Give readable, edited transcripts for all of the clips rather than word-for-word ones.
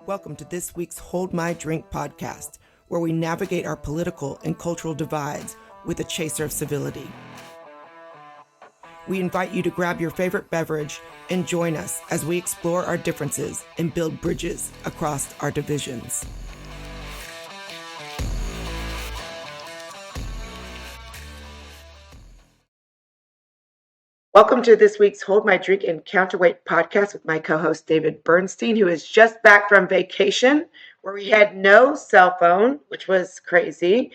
Welcome to this week's Hold My Drink podcast, where we navigate our political and cultural divides with a chaser of civility. We invite you to grab your favorite beverage and join us as we explore our differences and build bridges across our divisions. Welcome to this week's Hold My Drink and Counterweight podcast with my co-host David Bernstein, who is just back from vacation where we had no cell phone, which was crazy.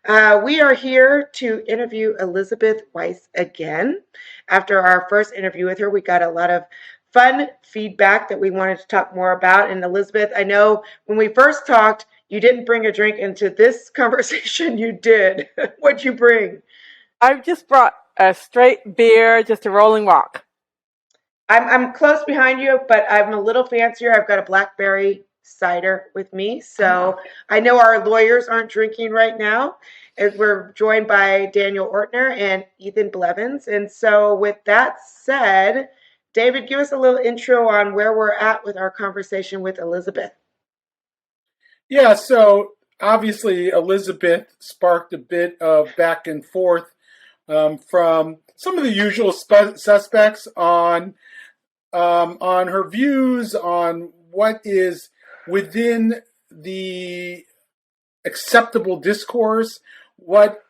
We are here to interview Elizabeth Weiss again. After our first interview with her, we got a lot of fun feedback that we wanted to talk more about. And Elizabeth, I know when we first talked, you didn't bring a drink into this conversation. You did. What'd you bring? I've just brought a straight beer, just a rolling rock. I'm close behind you, but I'm a little fancier. I've got a blackberry cider with me. So I know our lawyers aren't drinking right now. We're joined by Daniel Ortner and Ethan Blevins. And so with that said, David, give us a little intro on where we're at with our conversation with Elizabeth. Yeah, so obviously Elizabeth sparked a bit of back and forth from some of the usual suspects on her views on what is within the acceptable discourse, what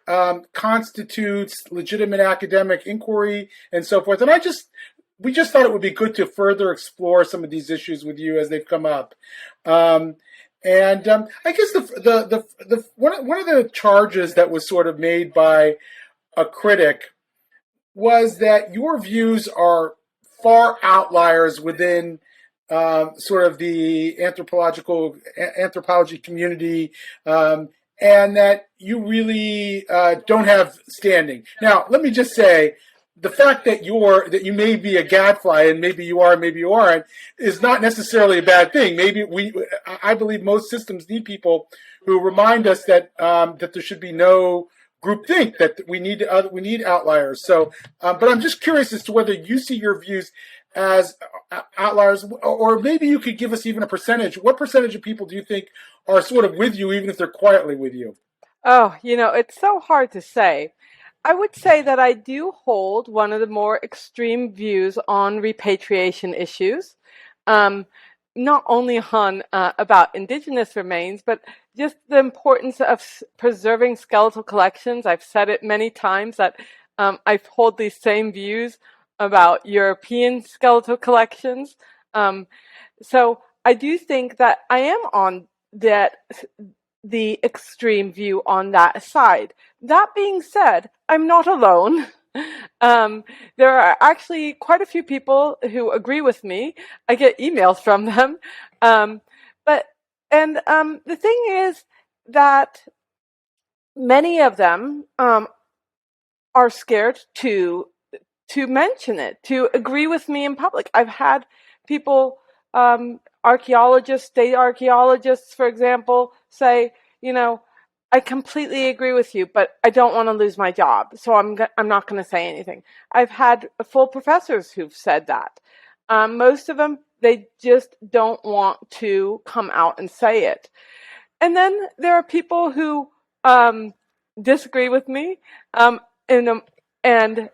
constitutes legitimate academic inquiry, and so forth. And we just thought it would be good to further explore some of these issues with you as they've come up. I guess the one of the charges that was sort of made by a critic was that your views are far outliers within sort of the anthropology community, and that you really don't have standing. Now, let me just say, the fact that you may be a gadfly, and maybe you are, maybe you aren't, is not necessarily a bad thing. I believe most systems need people who remind us that that there should be no groupthink, that we need outliers. So, but I'm just curious as to whether you see your views as outliers, or maybe you could give us even a percentage. What percentage of people do you think are sort of with you, even if they're quietly with you? Oh, it's so hard to say. I would say that I do hold one of the more extreme views on repatriation issues, not only on about indigenous remains, but just the importance of preserving skeletal collections. I've said it many times that I hold these same views about European skeletal collections. So I do think that I am on the extreme view on that side. That being said, I'm not alone. There are actually quite a few people who agree with me. I get emails from them. The thing is that many of them are scared to mention it, to agree with me in public. I've had people, archaeologists, state archaeologists, for example, say, I completely agree with you, but I don't want to lose my job, so I'm not going to say anything. I've had full professors who've said that. Most of them, they just don't want to come out and say it. And then there are people who disagree with me and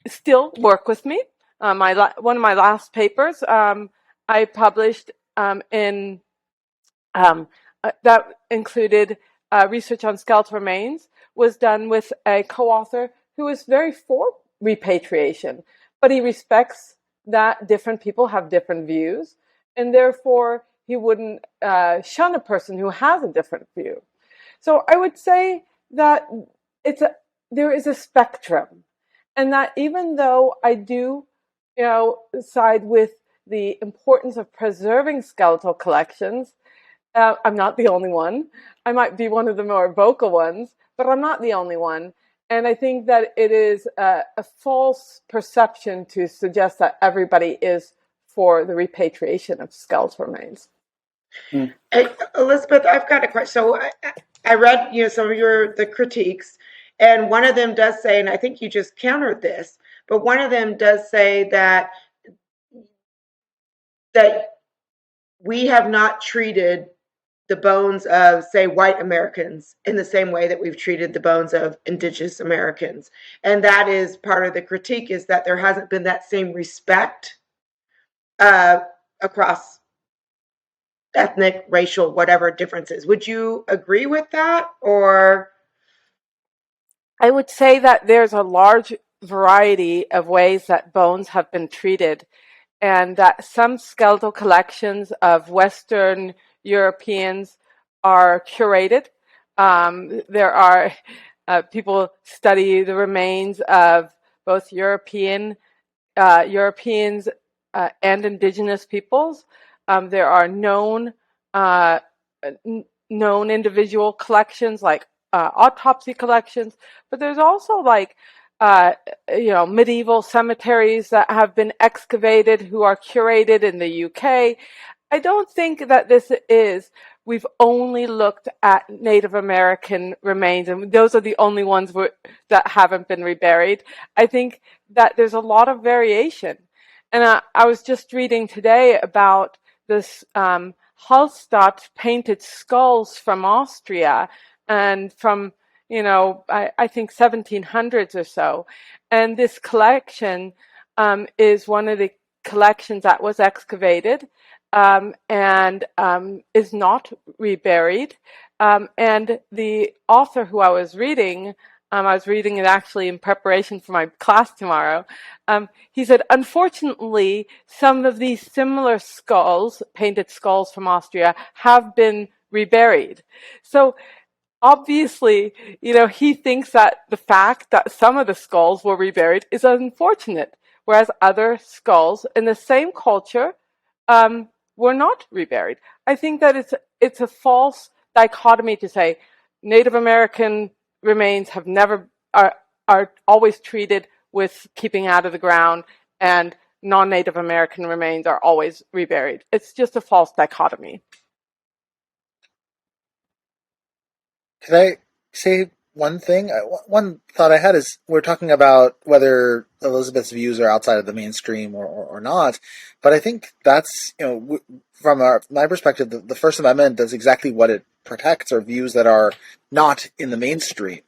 still work with me. One of my last papers I published in that included research on skeletal remains, was done with a co-author who is very for repatriation, but he respects that different people have different views, and therefore he wouldn't shun a person who has a different view. So I would say that there is a spectrum, and that even though I do, side with the importance of preserving skeletal collections, I'm not the only one. I might be one of the more vocal ones, but I'm not the only one. And I think that it is a false perception to suggest that everybody is for the repatriation of skeletal remains. Hey, Elizabeth, I've got a question. So I read, some of the critiques, and one of them does say, and I think you just countered this, but one of them does say that we have not treated the bones of, say, white Americans in the same way that we've treated the bones of indigenous Americans. And that is part of the critique, is that there hasn't been that same respect across ethnic, racial, whatever differences. Would you agree with that? Or I would say that there's a large variety of ways that bones have been treated, and that some skeletal collections of Western Europeans are curated. There are people study the remains of both Europeans and indigenous peoples. There are known individual collections, like autopsy collections, but there's also like medieval cemeteries that have been excavated who are curated in the UK. I don't think that we've only looked at Native American remains, and those are the only ones that haven't been reburied. I think that there's a lot of variation. And I was just reading today about this Hallstatt painted skulls from Austria, and from, I think 1700s or so. And this collection is one of the collections that was excavated and is not reburied. And the author who I was reading it actually in preparation for my class tomorrow. He said, unfortunately, some of these similar skulls, painted skulls from Austria, have been reburied. So obviously, he thinks that the fact that some of the skulls were reburied is unfortunate, whereas other skulls in the same culture were not reburied. I think that it's a false dichotomy to say Native American remains are always treated with keeping out of the ground, and non-Native American remains are always reburied. It's just a false dichotomy. Could I say one thing? One thought I had is we're talking about whether Elizabeth's views are outside of the mainstream or not, but I think that's, from my perspective, the First Amendment does exactly what it protects, are views that are not in the mainstream.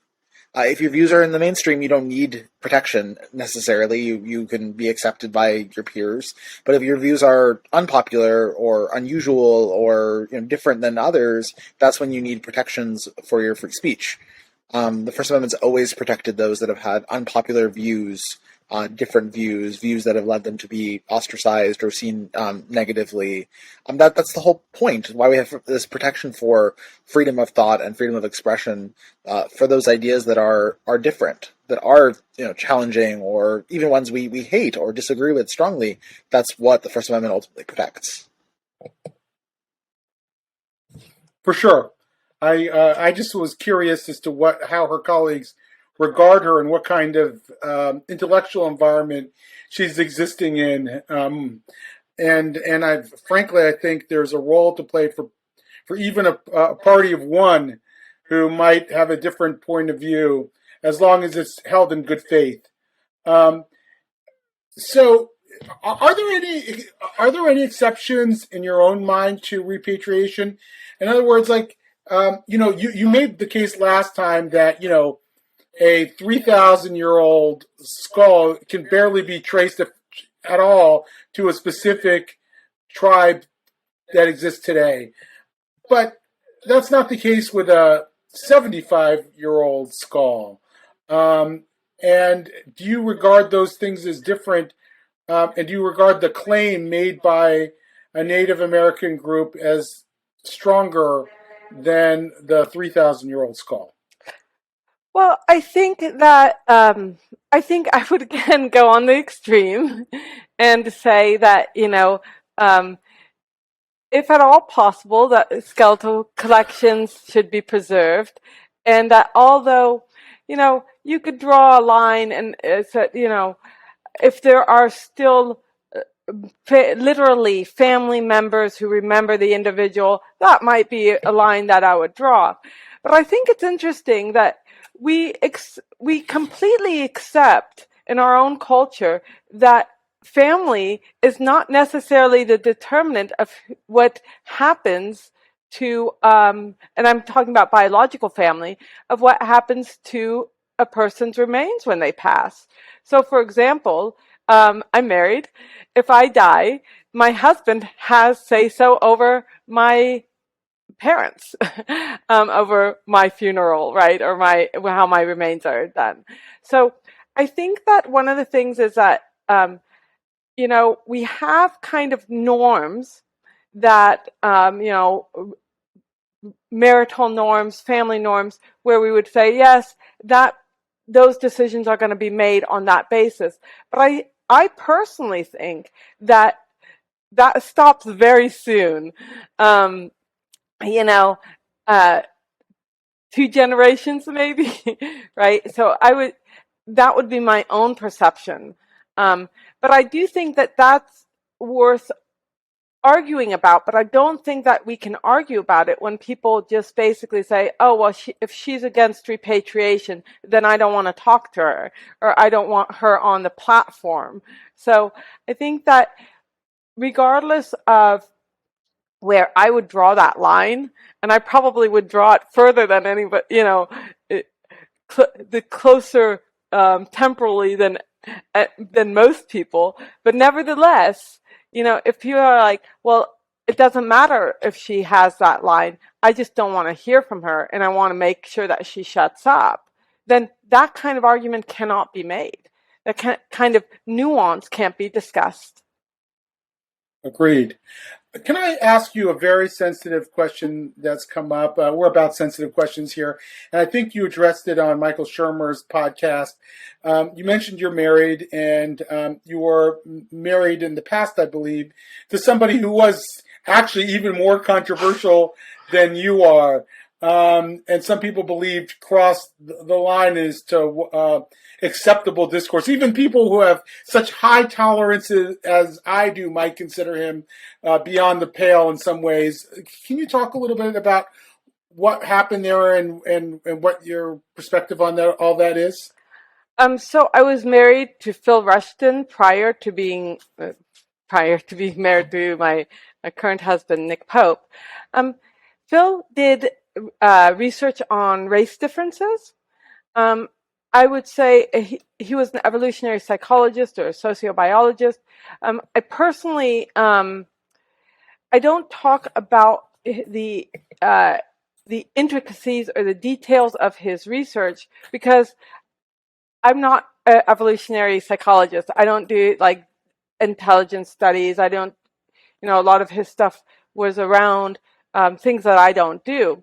If your views are in the mainstream, you don't need protection necessarily. You can be accepted by your peers. But if your views are unpopular or unusual or different than others, that's when you need protections for your free speech. The First Amendment's always protected those that have had unpopular views, different views that have led them to be ostracized or seen negatively. That's the whole point, why we have this protection for freedom of thought and freedom of expression for those ideas that are different, that are challenging, or even ones we hate or disagree with strongly. That's what the First Amendment ultimately protects. For sure. I just was curious as to how her colleagues regard her and what kind of intellectual environment she's existing in. And frankly, I think there's a role to play for even a party of one who might have a different point of view, as long as it's held in good faith. So, are there any exceptions in your own mind to repatriation? In other words, like you made the case last time that a 3,000-year-old skull can barely be traced at all to a specific tribe that exists today. But that's not the case with a 75-year-old skull. And do you regard those things as different? And do you regard the claim made by a Native American group as stronger than the 3,000-year-old skull? Well, I think that I would again go on the extreme and say that if at all possible, that skeletal collections should be preserved, and that although you could draw a line, and if there are still literally family members who remember the individual, that might be a line that I would draw. But I think it's interesting that we completely accept in our own culture that family is not necessarily the determinant of what happens to, and I'm talking about biological family, of what happens to a person's remains when they pass. So, for example, I'm married. If I die, my husband has say-so over my parents, over my funeral, right, or how my remains are done. So I think that one of the things is that we have kind of norms that, marital norms, family norms, where we would say, yes, that those decisions are going to be made on that basis. But I personally think that stops very soon. You know, uh, 2 generations maybe, right? So that would be my own perception. But I do think that that's worth arguing about, but I don't think that we can argue about it when people just basically say, oh, well, if she's against repatriation, then I don't want to talk to her, or I don't want her on the platform. So I think that regardless of where I would draw that line, and I probably would draw it further than anybody, the closer temporally than most people, but nevertheless, if people are like, well, it doesn't matter if she has that line, I just don't want to hear from her and I want to make sure that she shuts up, then that kind of argument cannot be made. That kind of nuance can't be discussed. Agreed. Can I ask you a very sensitive question that's come up? We're about sensitive questions here, and I think you addressed it on Michael Shermer's podcast. You mentioned you're married, and you were married in the past, I believe, to somebody who was actually even more controversial than you are. And some people believe cross the line is to acceptable discourse. Even people who have such high tolerances as I do might consider him beyond the pale in some ways. Can you talk a little bit about what happened there and what your perspective on that all that is? So I was married to Phil Rushton prior to being married to my current husband, Nick Pope. Phil did research on race differences. I would say he was an evolutionary psychologist or a sociobiologist. I personally, I don't talk about the intricacies or the details of his research because I'm not an evolutionary psychologist. I don't do like intelligence studies. I don't, a lot of his stuff was around things that I don't do.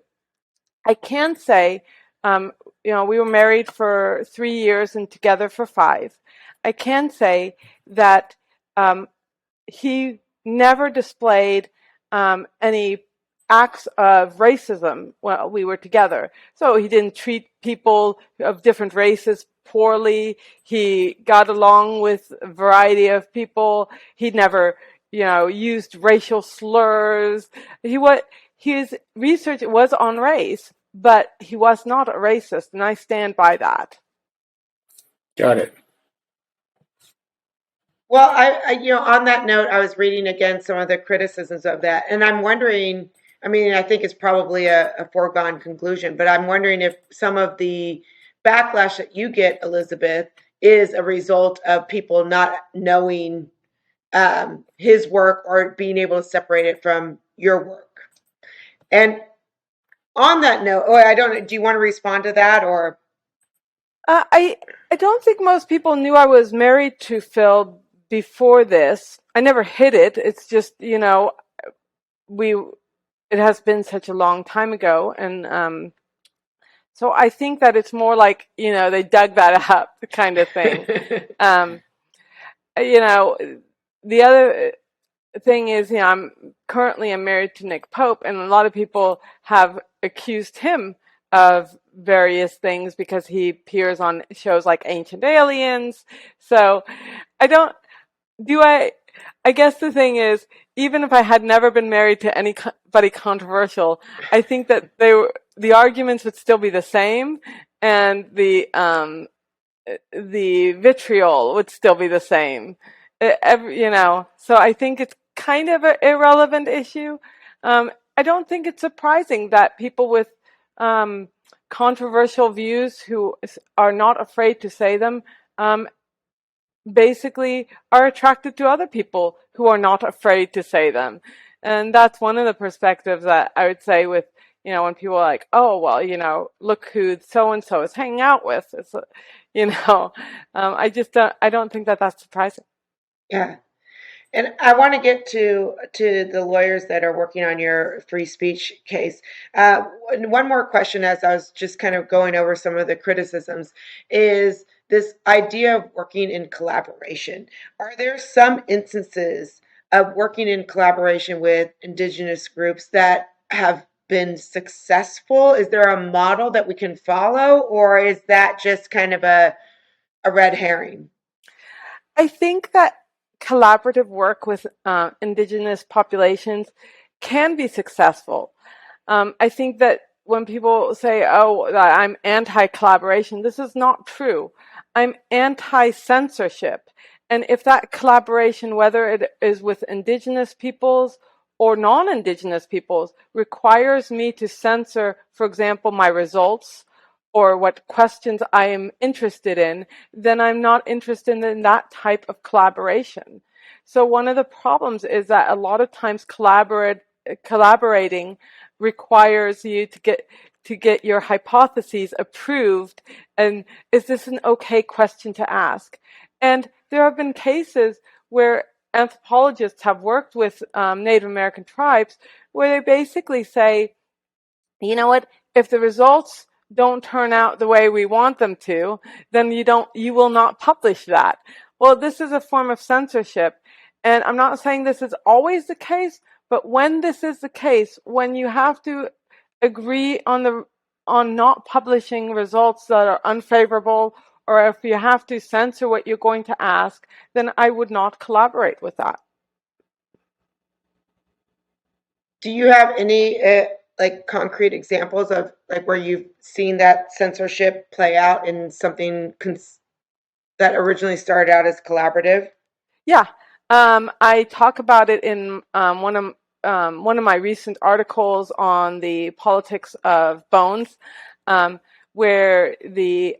I can say, we were married for 3 years and together for 5. I can say that he never displayed any acts of racism while we were together. So he didn't treat people of different races poorly. He got along with a variety of people. He never, used racial slurs. His research was on race, but he was not a racist, and I stand by that. Got it. Well, I on that note, I was reading again some of the criticisms of that, and I'm wondering. I mean, I think it's probably a foregone conclusion, but I'm wondering if some of the backlash that you get, Elizabeth, is a result of people not knowing his work or being able to separate it from your work. And on that note, do you want to respond to that or? I don't think most people knew I was married to Phil before this. I never hid it. It's just, it has been such a long time ago. And so I think that it's more like, they dug that up kind of thing. The other thing is, I'm currently married to Nick Pope, and a lot of people have accused him of various things because he appears on shows like Ancient Aliens. So I guess the thing is, even if I had never been married to anybody controversial, I think that the arguments would still be the same, and the vitriol would still be the same. So I think it's kind of an irrelevant issue. I don't think it's surprising that people with controversial views who are not afraid to say them basically are attracted to other people who are not afraid to say them. And that's one of the perspectives that I would say with, when people are like, oh, well, look who so-and-so is hanging out with. It's, I don't think that that's surprising. Yeah. And I want to get to the lawyers that are working on your free speech case. One more question, as I was just kind of going over some of the criticisms, is this idea of working in collaboration. Are there some instances of working in collaboration with Indigenous groups that have been successful? Is there a model that we can follow, or is that just kind of a red herring? I think that collaborative work with Indigenous populations can be successful. I think that when people say, oh, I'm anti-collaboration, this is not true. I'm anti-censorship. And if that collaboration, whether it is with Indigenous peoples or non-Indigenous peoples, requires me to censor, for example, my results or what questions I am interested in, then I'm not interested in that type of collaboration. So one of the problems is that a lot of times collaborating requires you to get your hypotheses approved. And is this an okay question to ask? And there have been cases where anthropologists have worked with Native American tribes where they basically say, you know what, if the results don't turn out the way we want them to, then you will not publish that. Well, this is a form of censorship. And I'm not saying this is always the case, but when this is the case, when you have to agree on not publishing results that are unfavorable, or if you have to censor what you're going to ask, then I would not collaborate with that. Do you have any like concrete examples of like where you've seen that censorship play out in something that originally started out as collaborative? Yeah, I talk about it in one of my recent articles on the politics of bones, where the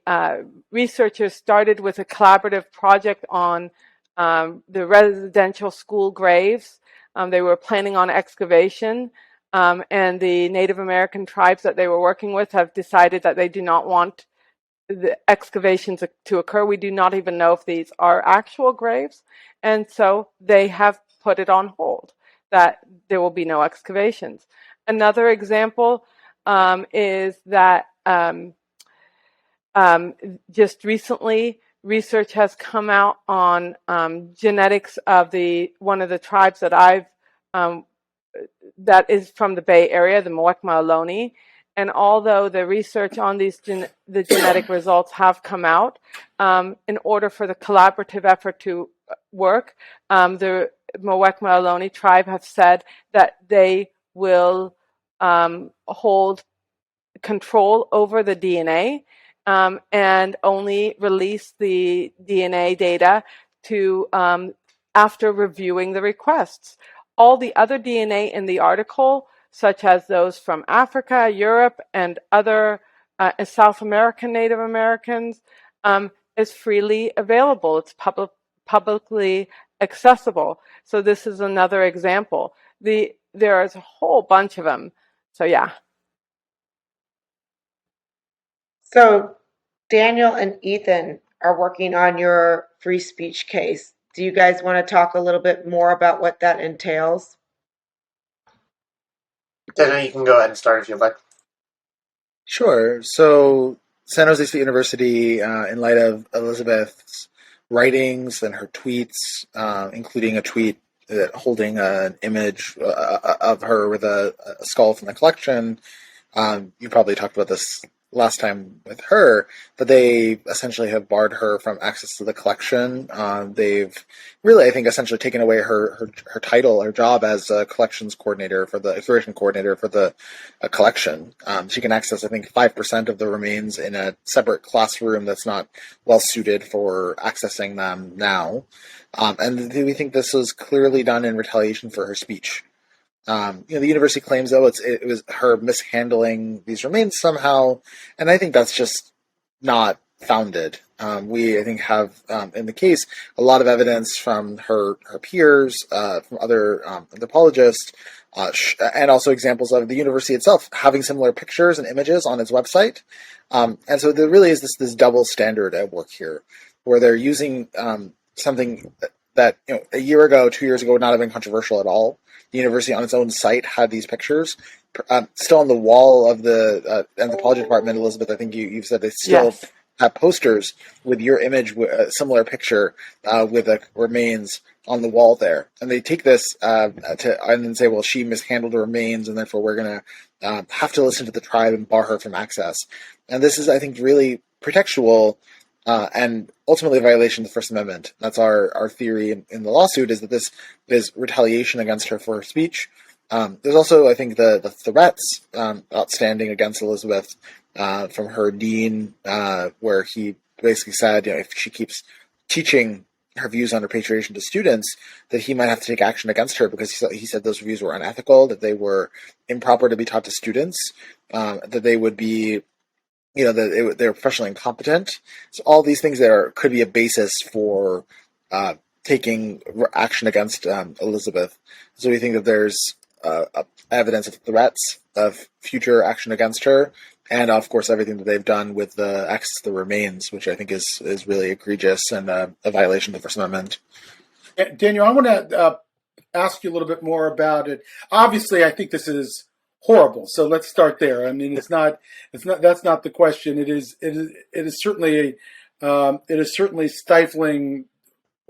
researchers started with a collaborative project on the residential school graves. They were planning on excavation, and the Native American tribes that they were working with have decided that they do not want the excavations to occur. We do not even know if these are actual graves, and so they have put it on hold, that there will be no excavations. Another example is that just recently, research has come out on genetics of one of the tribes that that is from the Bay Area, the Muwekma-Ohlone. And although the research on the genetic results have come out, in order for the collaborative effort to work, the Muwekma-Ohlone tribe have said that they will hold control over the DNA and only release the DNA data to after reviewing the requests. All the other DNA in the article, such as those from Africa, Europe, and other South American Native Americans, is freely available. It's publicly accessible. So this is another example. There is a whole bunch of them. So yeah. So Daniel and Ethan are working on your free speech case. Do you guys want to talk a little bit more about what that entails? Daniel, you can go ahead and start if you'd like. Sure. So San Jose State University, in light of Elizabeth's writings and her tweets, including a tweet holding an image of her with a skull from the collection. You probably talked about this last time with her, but they essentially have barred her from access to the collection. They've really, I think, essentially taken away her title, her job as a collections coordinator for the curation coordinator for the collection. She can access, I think, 5% of the remains in a separate classroom that's not well suited for accessing them now. And we think this was clearly done in retaliation for her speech. The university claims, though, it was her mishandling these remains somehow, and I think that's just not founded. We, I think, have in the case a lot of evidence from her peers, from other anthropologists, and also examples of the university itself having similar pictures and images on its website. And so there really is this double standard at work here, where they're using something that a year ago, 2 years ago, would not have been controversial at all. The university on its own site had these pictures still on the wall of the anthropology department. Elizabeth, I think you've said they still have posters with your image, a similar picture with the remains on the wall there. And they take this and then say, well, she mishandled the remains, and therefore we're going to have to listen to the tribe and bar her from access. And this is, I think, really pretextual and ultimately a violation of the First Amendment. That's our theory in the lawsuit, is that this is retaliation against her for her speech. There's also, I think, the threats outstanding against Elizabeth from her dean, where he basically said, if she keeps teaching her views on repatriation to students, that he might have to take action against her because he said those views were unethical, that they were improper to be taught to students, that they would be that they're professionally incompetent. So all these things could be a basis for taking action against Elizabeth. So we think that there's evidence of threats of future action against her, and of course everything that they've done with the access to the remains, which I think is really egregious and a violation of the First Amendment. Daniel, I want to ask you a little bit more about it. Obviously, I think this is horrible. So let's start there. I mean, that's not the question. It is certainly stifling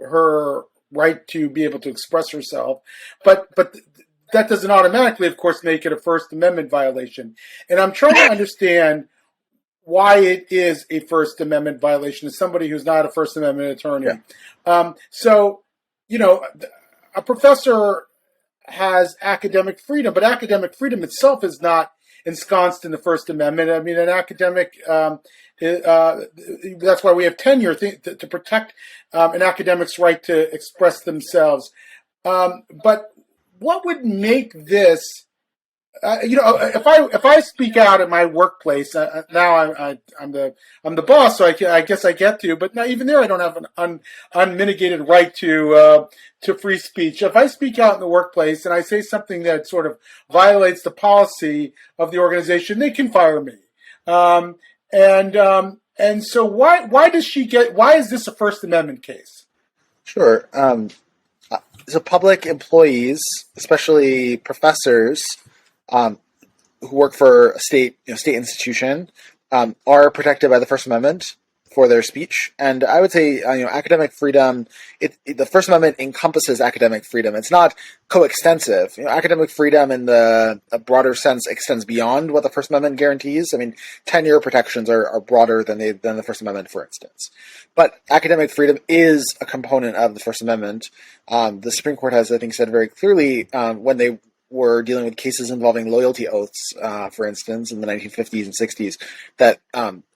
her right to be able to express herself, but that doesn't automatically, of course, make it a First Amendment violation. And I'm trying to understand why it is a First Amendment violation as somebody who's not a First Amendment attorney. Yeah. A professor has academic freedom, but academic freedom itself is not ensconced in the First Amendment. I mean, an academic, that's why we have tenure to protect an academic's right to express themselves. But what would make this, if I speak out at my workplace, now I'm the boss, so I guess I get to, but now even there I don't have an unmitigated right to free speech. If I speak out in the workplace and I say something that sort of violates the policy of the organization, they can fire me. And so why is this a First Amendment case? Sure. So public employees, especially professors, who work for a state institution, are protected by the First Amendment for their speech. And I would say, academic freedom, the First Amendment encompasses academic freedom. It's not coextensive. Academic freedom in a broader sense extends beyond what the First Amendment guarantees. I mean, tenure protections are broader than the First Amendment, for instance. But academic freedom is a component of the First Amendment. The Supreme Court has, I think, said very clearly when they were dealing with cases involving loyalty oaths, for instance, in the 1950s and 60s, that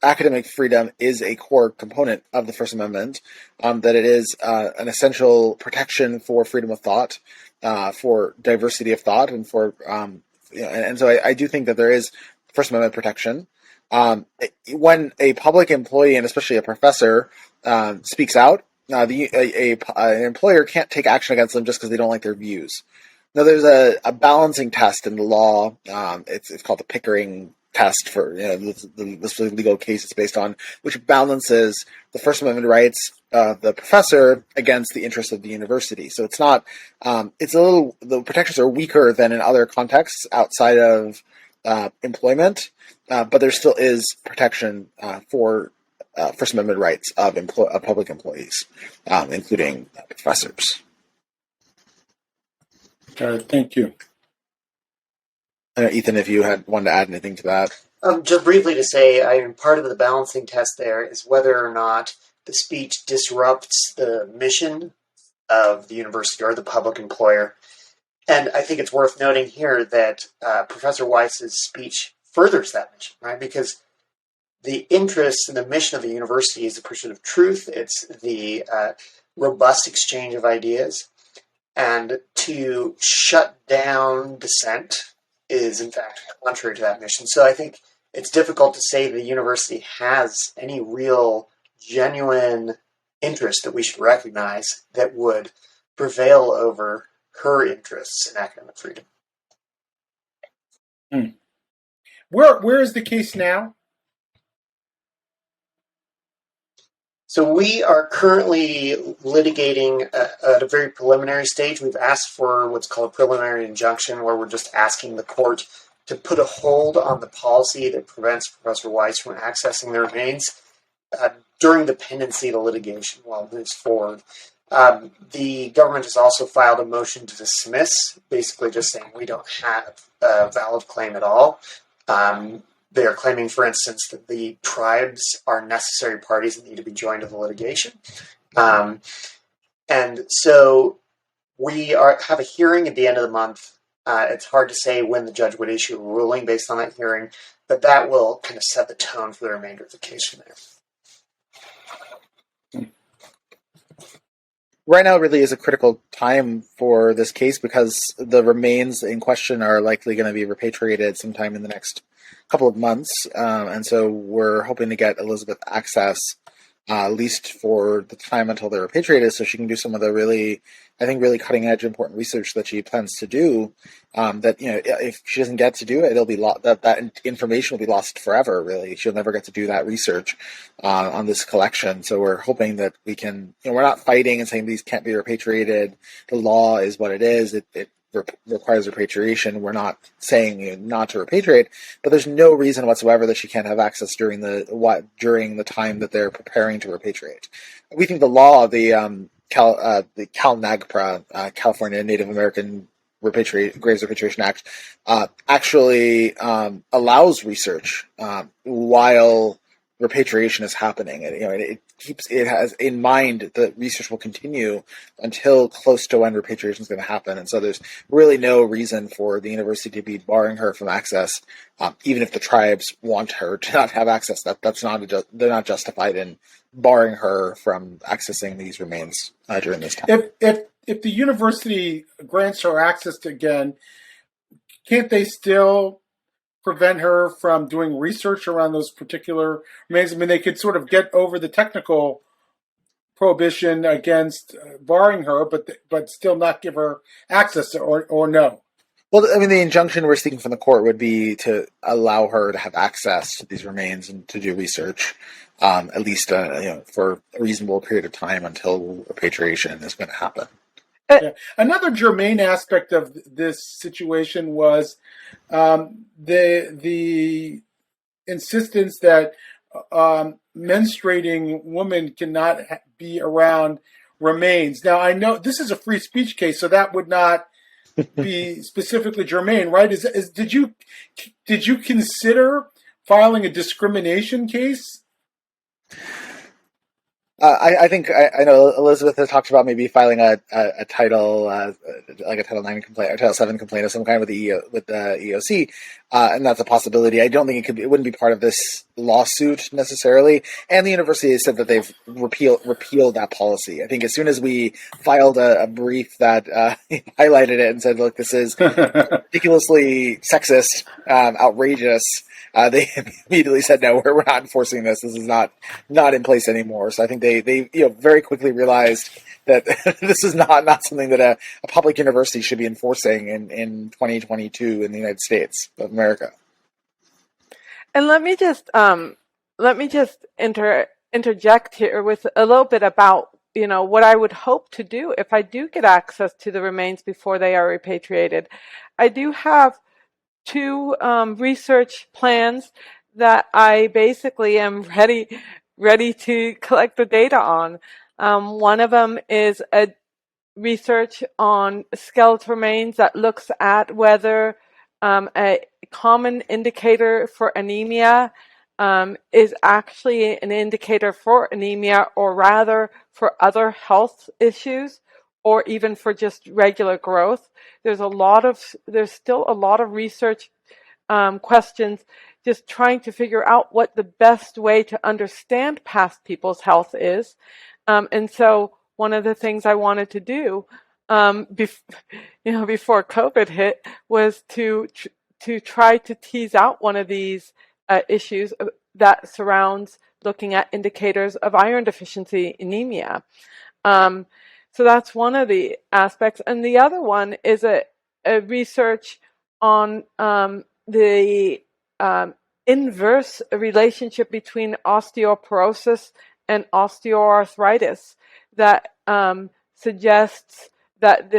academic freedom is a core component of the First Amendment, that it is an essential protection for freedom of thought, for diversity of thought, and for and so I do think that there is First Amendment protection. When a public employee, and especially a professor, speaks out, an employer can't take action against them just because they don't like their views. Now, there's a balancing test in the law. It's called the Pickering test for this legal case it's based on, which balances the First Amendment rights of the professor against the interests of the university. So it's not. The protections are weaker than in other contexts outside of employment, but there still is protection for First Amendment rights of public employees, including professors. Thank you. Ethan, if you had wanted to add anything to that. Just briefly to say, part of the balancing test there is whether or not the speech disrupts the mission of the university or the public employer. And I think it's worth noting here that Professor Weiss's speech furthers that mission, right? Because the interests and the mission of the university is the pursuit of truth. It's the robust exchange of ideas. And to shut down dissent is, in fact, contrary to that mission. So I think it's difficult to say the university has any real, genuine interest that we should recognize that would prevail over her interests in academic freedom. Where is the case now? So we are currently litigating at a very preliminary stage. We've asked for what's called a preliminary injunction, where we're just asking the court to put a hold on the policy that prevents Professor Weiss from accessing the remains during the pendency of the litigation while it moves forward. The government has also filed a motion to dismiss, basically just saying we don't have a valid claim at all. They are claiming, for instance, that the tribes are necessary parties that need to be joined to the litigation. And so we have a hearing at the end of the month. It's hard to say when the judge would issue a ruling based on that hearing, but that will kind of set the tone for the remainder of the case from there. Right now really is a critical time for this case because the remains in question are likely going to be repatriated sometime in the next couple of months. And so we're hoping to get Elizabeth access, at least for the time until they're repatriated, so she can do some of the really cutting edge, important research that she plans to do. That, if she doesn't get to do it, it'll be that information will be lost forever. Really, she'll never get to do that research on this collection. So we're hoping that we can. We're not fighting and saying these can't be repatriated. The law is what it is. It requires repatriation. We're not saying not to repatriate, but there's no reason whatsoever that she can't have access during the time that they're preparing to repatriate. We think the law of the CalNAGPRA, California Native American Graves Repatriation Act, actually allows research while repatriation is happening. It has in mind that research will continue until close to when repatriation is going to happen, and so there's really no reason for the university to be barring her from access, even if the tribes want her to not have access. They're not justified in barring her from accessing these remains during this time. If the university grants her access to again, can't they still prevent her from doing research around those particular remains? I mean, they could sort of get over the technical prohibition against barring her, but still not give her access, or no? Well, I mean, the injunction we're seeking from the court would be to allow her to have access to these remains and to do research, at least for a reasonable period of time until repatriation is going to happen. Yeah. Another germane aspect of this situation was the insistence that menstruating women cannot be around remains. Now, I know this is a free speech case, so that would not be specifically germane, right? Did you consider filing a discrimination case? I think I know Elizabeth has talked about maybe filing a title like a Title IX complaint or Title VII complaint of some kind with the EOC, and that's a possibility. I don't think it wouldn't be part of this lawsuit necessarily. And the university has said that they've repealed that policy. I think as soon as we filed a brief that highlighted it and said, "Look, this is ridiculously sexist, outrageous," they immediately said, "No, we're not enforcing this. This is not in place anymore." So I think they very quickly realized that this is not something that a public university should be enforcing in 2022 in the United States of America. And let me just interject here with a little bit about what I would hope to do if I do get access to the remains before they are repatriated. I do have two research plans that I basically am ready to collect the data on. One of them is a research on skeletal remains that looks at whether a common indicator for anemia is actually an indicator for anemia, or rather for other health issues, or even for just regular growth. There's still a lot of research questions just trying to figure out what the best way to understand past people's health is. And so one of the things I wanted to do before COVID hit was to try to tease out one of these issues that surrounds looking at indicators of iron deficiency anemia. So that's one of the aspects. And the other one is a research on the inverse relationship between osteoporosis and osteoarthritis that suggests that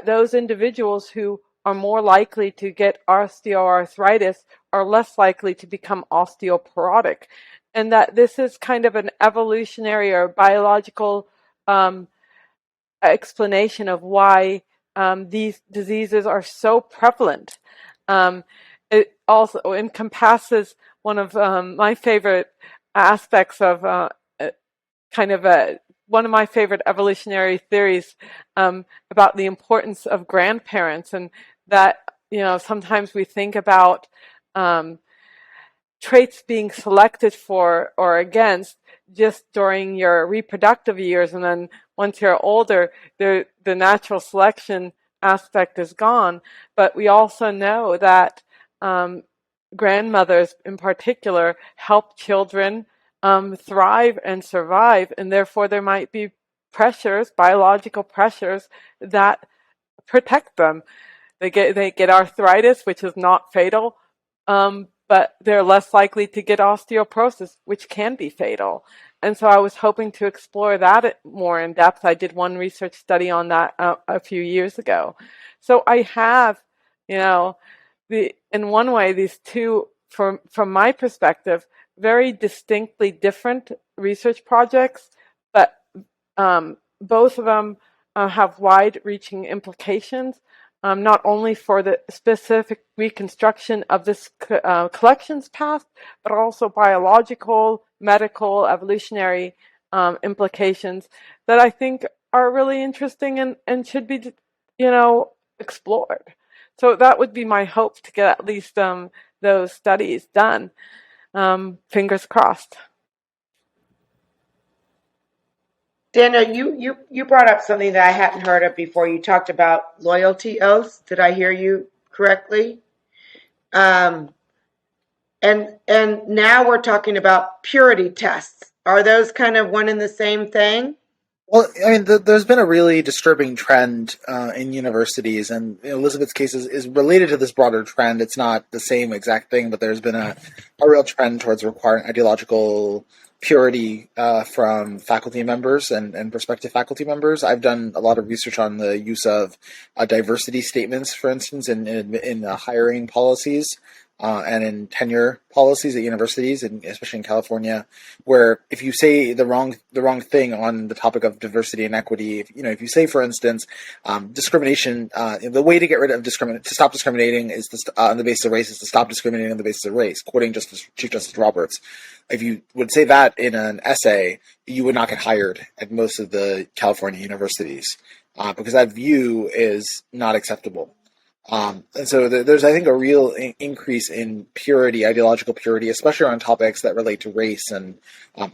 those individuals who are more likely to get osteoarthritis are less likely to become osteoporotic, and that this is kind of an evolutionary or biological explanation of why these diseases are so prevalent. It also encompasses one of my favorite aspects of one of my favorite evolutionary theories about the importance of grandparents, and that sometimes we think about traits being selected for or against just during your reproductive years, and then once you're older, the natural selection aspect is gone. But we also know that grandmothers in particular help children thrive and survive, and therefore there might be pressures, biological pressures, that protect them. They get arthritis, which is not fatal, but they're less likely to get osteoporosis, which can be fatal. And so I was hoping to explore that more in depth. I did one research study on that a few years ago. So I have, in one way, these two, from my perspective, very distinctly different research projects, but both of them have wide-reaching implications, not only for the specific reconstruction of this collections past, but also biological, medical, evolutionary implications that I think are really interesting and should be, explored. So that would be my hope, to get at least those studies done. Fingers crossed. Daniel, you brought up something that I hadn't heard of before. You talked about loyalty oaths. Did I hear you correctly? And now we're talking about purity tests. Are those kind of one and the same thing? Well, I mean, there's been a really disturbing trend in universities, and Elizabeth's case is related to this broader trend. It's not the same exact thing, but there's been a real trend towards requiring ideological purity from faculty members and prospective faculty members. I've done a lot of research on the use of diversity statements, for instance, in hiring policies. And in tenure policies at universities, and especially in California, where if you say the wrong thing on the topic of diversity and equity, if you say, for instance, discrimination, the way to get rid of to stop discriminating is on the basis of race is to stop discriminating on the basis of race, quoting Chief Justice Roberts. If you would say that in an essay, you would not get hired at most of the California universities because that view is not acceptable. And so there's, I think, a real increase in purity, ideological purity, especially on topics that relate to race and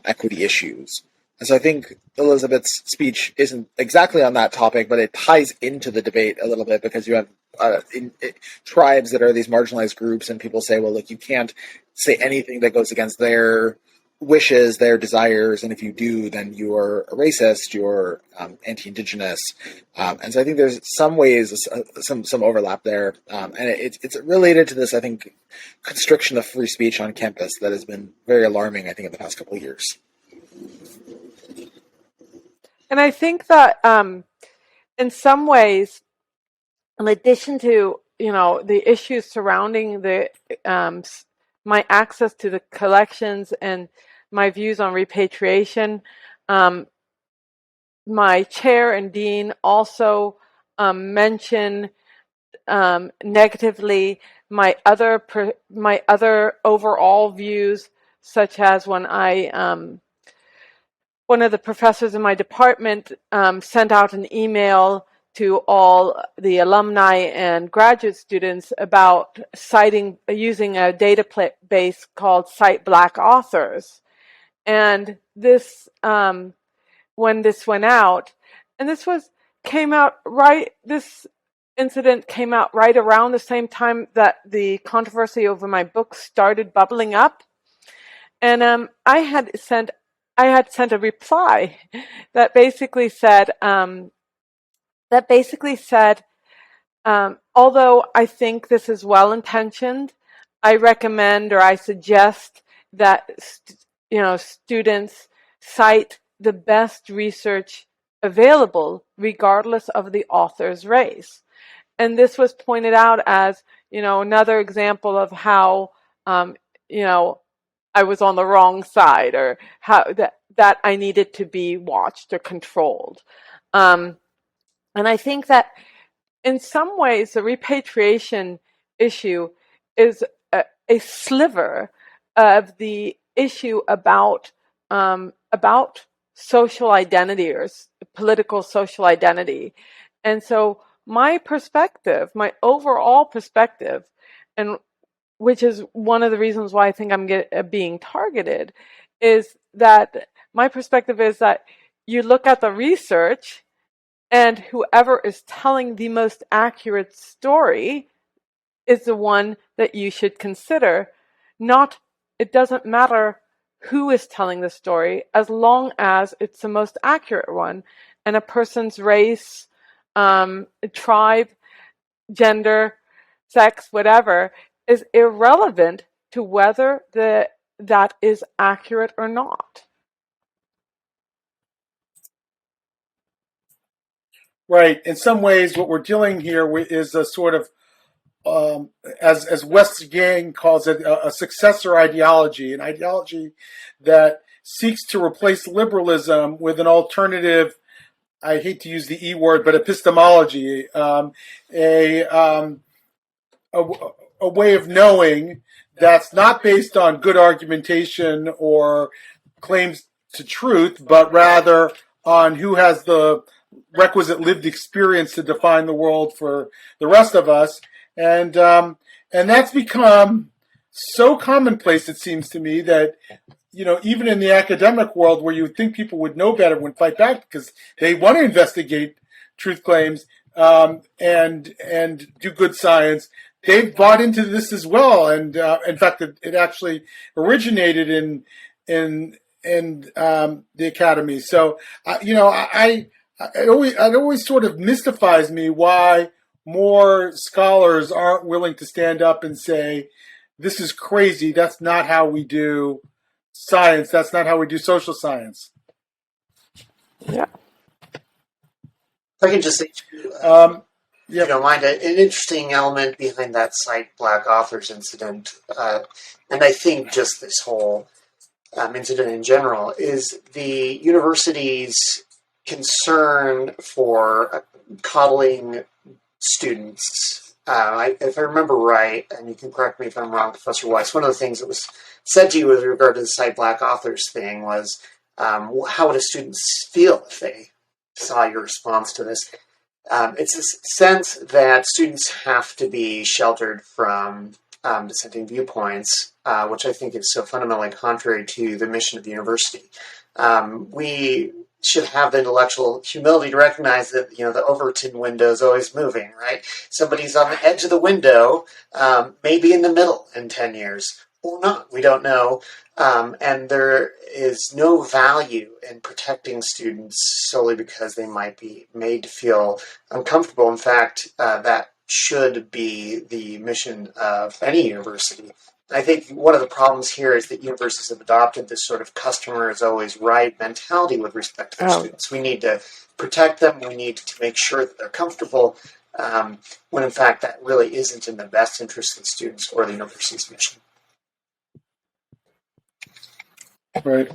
equity issues. And so I think Elizabeth's speech isn't exactly on that topic, but it ties into the debate a little bit, because you have tribes that are these marginalized groups, and people say, well, look, you can't say anything that goes against their wishes, their desires, and if you do, then you are a racist, you're anti-indigenous, and so I think there's some ways, some overlap there, and it's related to this, I think, constriction of free speech on campus that has been very alarming, I think, in the past couple of years. And I think that in some ways, in addition to the issues surrounding the my access to the collections and my views on repatriation, my chair and dean also mention negatively my other overall views, such as when one of the professors in my department sent out an email to all the alumni and graduate students about using a database called Cite Black Authors. And this, when this went out, and this incident came out right around the same time that the controversy over my book started bubbling up. And I had sent a reply that basically said, although I think this is well-intentioned, I recommend or I suggest that students cite the best research available regardless of the author's race. And this was pointed out as, another example of how, I was on the wrong side, or how that I needed to be watched or controlled. And I think that in some ways the repatriation issue is a sliver of the issue about social identity or political social identity. And so my overall perspective, and which is one of the reasons why I think I'm being targeted, is that my perspective is that you look at the research, and whoever is telling the most accurate story is the one that you should consider. It doesn't matter who is telling the story, as long as it's the most accurate one, and a person's race, tribe, gender, sex, whatever, is irrelevant to whether that is accurate or not. Right. In some ways, what we're dealing here with is a sort of, as West Gang calls it, a successor ideology, an ideology that seeks to replace liberalism with an alternative. I hate to use the E word, but epistemology, a way of knowing that's not based on good argumentation or claims to truth, but rather on who has the requisite lived experience to define the world for the rest of us. And that's become so commonplace, it seems to me, that even in the academic world, where you would think people would know better, would fight back because they want to investigate truth claims and do good science, they've bought into this as well. And in fact, it actually originated in the academy. So it always sort of mystifies me why more scholars aren't willing to stand up and say, "This is crazy. That's not how we do science. That's not how we do social science." Yeah. If I can just say, if you don't mind, an interesting element behind that Cite Black Authors incident, and I think just this whole incident in general, is the university's concern for coddling students. If I remember right, and you can correct me if I'm wrong, Professor Weiss, one of the things that was said to you with regard to the Cite Black Authors thing was, how would a student feel if they saw your response to this? It's a sense that students have to be sheltered from dissenting viewpoints, which I think is so fundamentally contrary to the mission of the university. We should have the intellectual humility to recognize that the Overton window is always moving, right? Somebody's on the edge of the window, maybe in the middle in 10 years, or not. We don't know. And there is no value in protecting students solely because they might be made to feel uncomfortable. In fact, that should be the mission of any university. I think one of the problems here is that universities have adopted this sort of customer is always right mentality with respect to their students. We need to protect them. We need to make sure that they're comfortable, when in fact that really isn't in the best interest of the students or the university's mission. Right.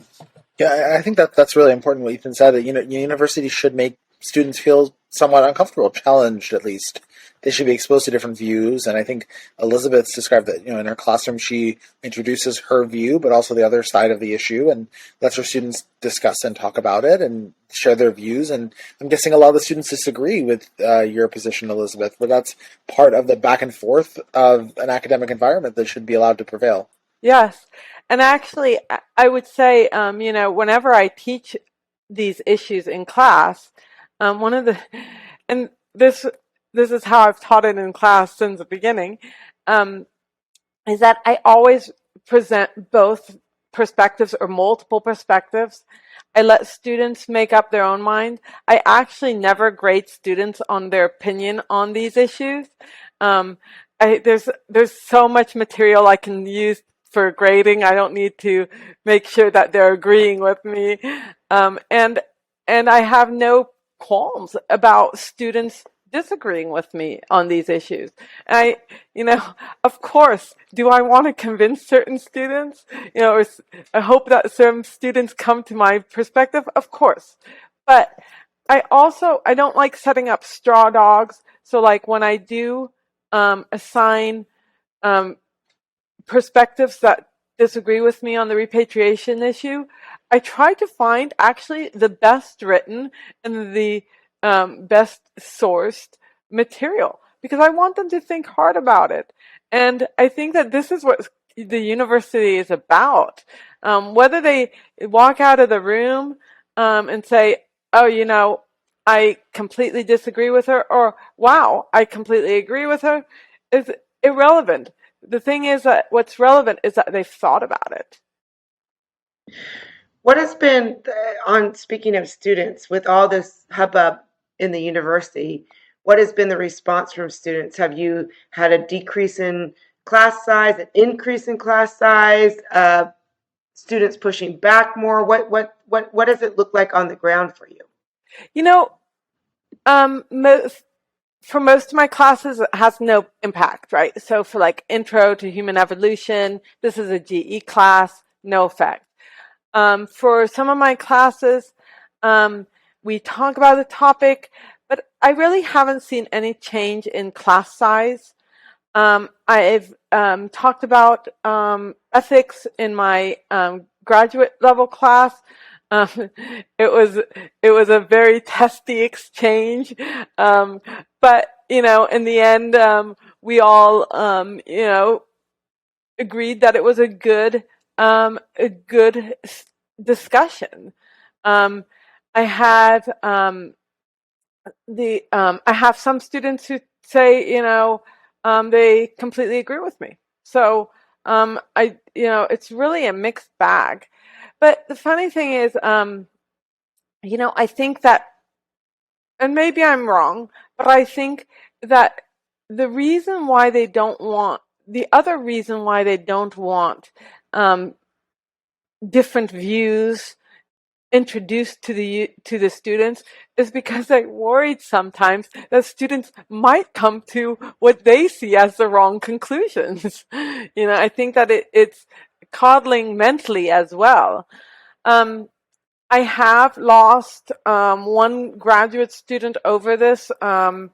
Yeah, I think that's really important what Ethan said, that universities should make students feel somewhat uncomfortable, challenged at least. they should be exposed to different views. And I think Elizabeth's described that, in her classroom, she introduces her view, but also the other side of the issue, and lets her students discuss and talk about it and share their views. And I'm guessing a lot of the students disagree with your position, Elizabeth, but that's part of the back and forth of an academic environment that should be allowed to prevail. Yes. And actually, I would say, whenever I teach these issues in class, and this is how I've taught it in class since the beginning, is that I always present both perspectives or multiple perspectives. I let students make up their own mind. I actually never grade students on their opinion on these issues. There's so much material I can use for grading. I don't need to make sure that they're agreeing with me. And I have no qualms about students disagreeing with me on these issues. Of course, do I want to convince certain students? I hope that some students come to my perspective, of course. But I don't like setting up straw dogs. So like when I do assign perspectives that disagree with me on the repatriation issue, I try to find actually the best written and the best sourced material, because I want them to think hard about it. And I think that this is what the university is about. Whether they walk out of the room and say, oh, I completely disagree with her, or wow, I completely agree with her, is irrelevant. The thing is that what's relevant is that they've thought about it. What has been, speaking of students, with all this hubbub in the university, what has been the response from students? Have you had a decrease in class size, an increase in class size, students pushing back more? What does it look like on the ground for you? For most of my classes, it has no impact, right? So for like Intro to Human Evolution, this is a GE class, no effect. For some of my classes, we talk about the topic, but I really haven't seen any change in class size. I've talked about ethics in my graduate level class. It was a very testy exchange, but in the end, we all agreed that it was a good discussion. I had I have some students who say they completely agree with me. So it's really a mixed bag. But the funny thing is, I think that, and maybe I'm wrong, but I think that the other reason why they don't want different views introduced to the students is because they're worried sometimes that students might come to what they see as the wrong conclusions. I think that it's coddling mentally as well. I have lost one graduate student over this, and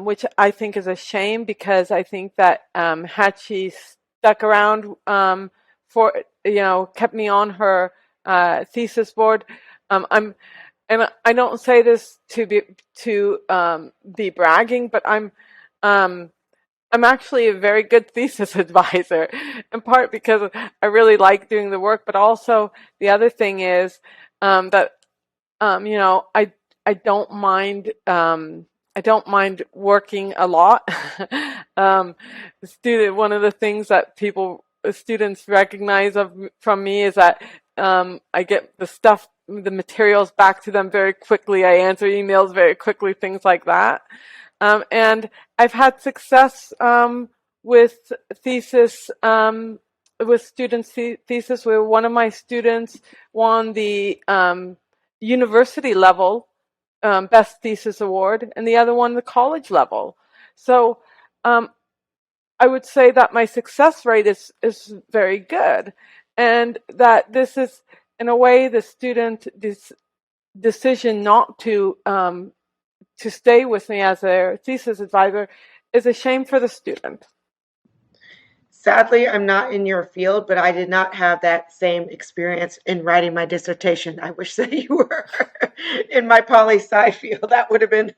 which I think is a shame, because I think that had she stuck around kept me on her thesis board. And I don't say this to be bragging, but I'm actually a very good thesis advisor, in part because I really like doing the work, but also the other thing is that I don't mind working a lot. One of the things that students recognize from me is that I get the materials back to them very quickly. I answer emails very quickly, things like that. And I've had success with thesis, with students' thesis, where one of my students won the university level best thesis award, and the other one the college level. So I would say that my success rate is very good, and that this is, in a way, the student decision not to to stay with me as a thesis advisor is a shame for the student. Sadly, I'm not in your field, but I did not have that same experience in writing my dissertation. I wish that you were in my poli-sci field. That would have been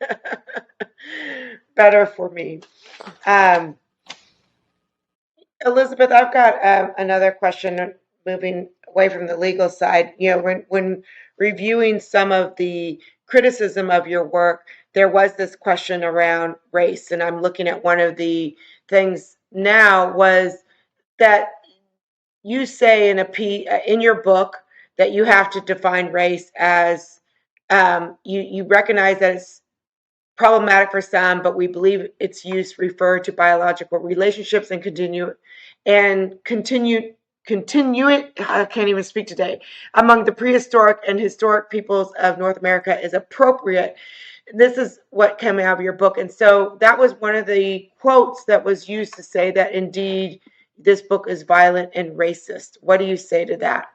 better for me. Elizabeth, I've got another question, moving away from the legal side. When reviewing some of the criticism of your work, there was this question around race, and I'm looking at one of the things now was that you say in your book that you have to define race as you recognize that it's problematic for some, but we believe its use refer to biological relationships and continue it. I can't even speak today. Among the prehistoric and historic peoples of North America is appropriate. This is what came out of your book, and so that was one of the quotes that was used to say that indeed this book is violent and racist. What do you say to that?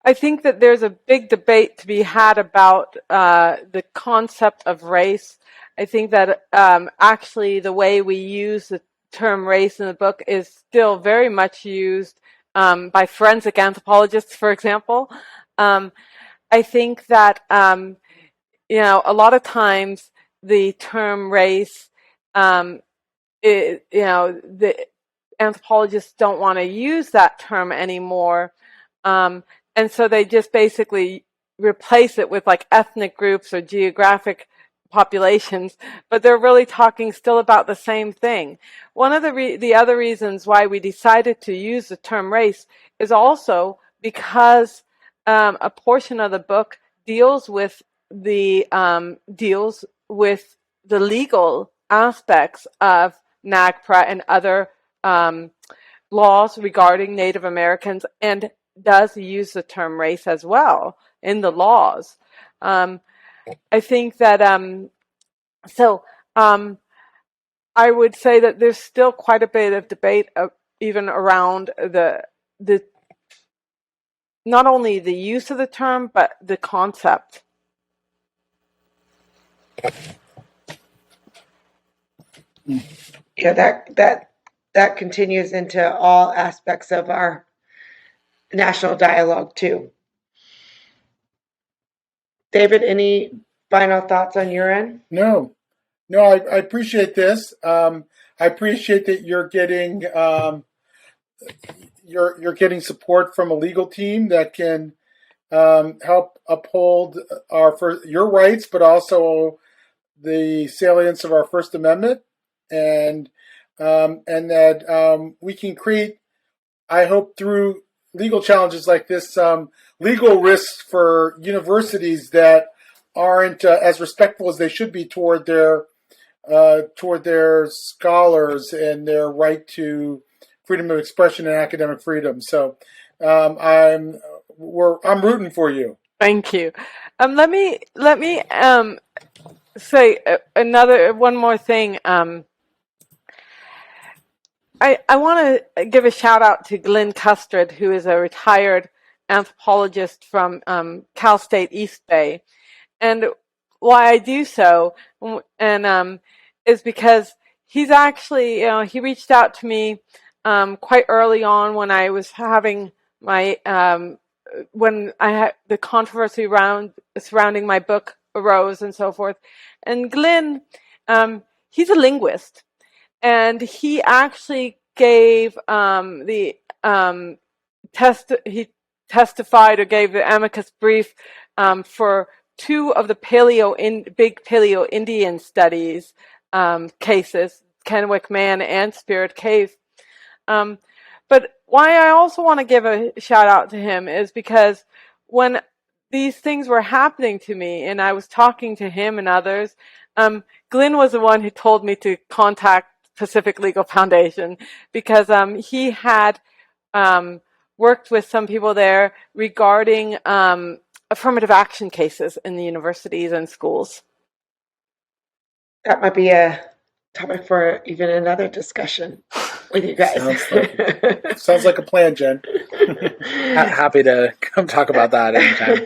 I think that there's a big debate to be had about the concept of race. I think that actually the way we use the term race in the book is still very much used by forensic anthropologists, for example. I think that a lot of times the term race, the anthropologists don't want to use that term anymore. And so they just basically replace it with like ethnic groups or geographic populations, but they're really talking still about the same thing. One of the other reasons why we decided to use the term race is also because a portion of the book deals with the legal aspects of NAGPRA and other laws regarding Native Americans, and does use the term race as well in the laws. I think that I would say that there's still quite a bit of debate even around the not only the use of the term but the concept. Yeah, that continues into all aspects of our national dialogue too. David, any final thoughts on your end? No, I appreciate this. I appreciate that you're getting you're getting support from a legal team that can help uphold your rights, but also the salience of our First Amendment, and that we can create, I hope, through legal challenges like this, legal risks for universities that aren't as respectful as they should be toward their scholars and their right to freedom of expression and academic freedom. So I'm rooting for you. Thank you. Let me say one more thing. I want to give a shout out to Glenn Custard, who is a retired anthropologist from Cal State East Bay. And why I do so is because he's actually, he reached out to me quite early on when I was having my, when I had the controversy surrounding my book arose and so forth. And Glenn, he's a linguist. And he actually gave he testified or gave the amicus brief for two of the big Paleo Indian studies cases, Kennewick Man and Spirit Cave. But why I also want to give a shout out to him is because when these things were happening to me and I was talking to him and others, Glenn was the one who told me to contact Pacific Legal Foundation because he had worked with some people there regarding affirmative action cases in the universities and schools. That might be a topic for even another discussion with you guys. Sounds like a plan, Jen. Happy to come talk about that anytime.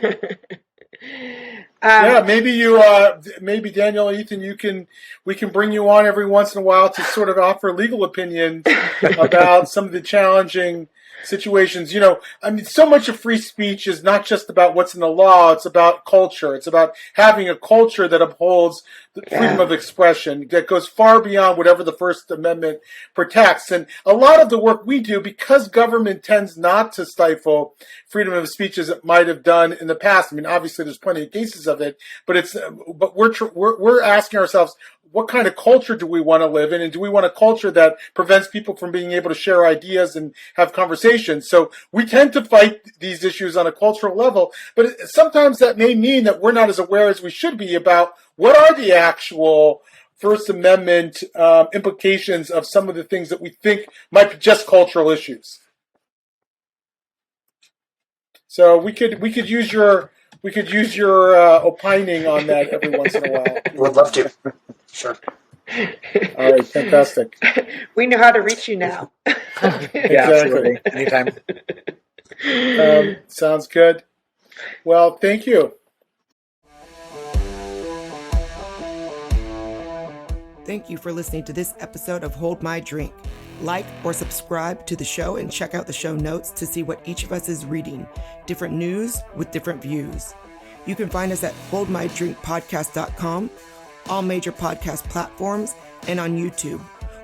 Yeah, maybe Daniel, Ethan, we can bring you on every once in a while to sort of offer legal opinions about some of the challenging situations. I mean, so much of free speech is not just about what's in the law. It's about culture. It's about having a culture that upholds the freedom of expression that goes far beyond whatever the First Amendment protects. And a lot of the work we do, because government tends not to stifle freedom of speech as it might have done in the past. I mean, obviously there's plenty of cases of it, but we're asking ourselves, what kind of culture do we want to live in? And do we want a culture that prevents people from being able to share ideas and have conversations? So we tend to fight these issues on a cultural level, but sometimes that may mean that we're not as aware as we should be about what are the actual First Amendment implications of some of the things that we think might be just cultural issues. So we could use your opining on that every once in a while. Would love to. Sure. All right, fantastic. We know how to reach you now. Yeah, absolutely. Anytime. Sounds good. Well, thank you. Thank you for listening to this episode of Hold My Drink. Like or subscribe to the show and check out the show notes to see what each of us is reading. Different news with different views. You can find us at holdmydrinkpodcast.com, all major podcast platforms, and on YouTube.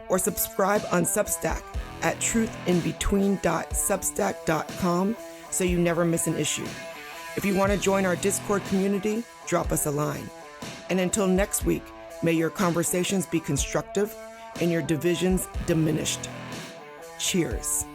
Or subscribe on Substack at truthinbetween.substack.com so you never miss an issue. If you want to join our Discord community, drop us a line. And until next week, may your conversations be constructive and your divisions diminished. Cheers.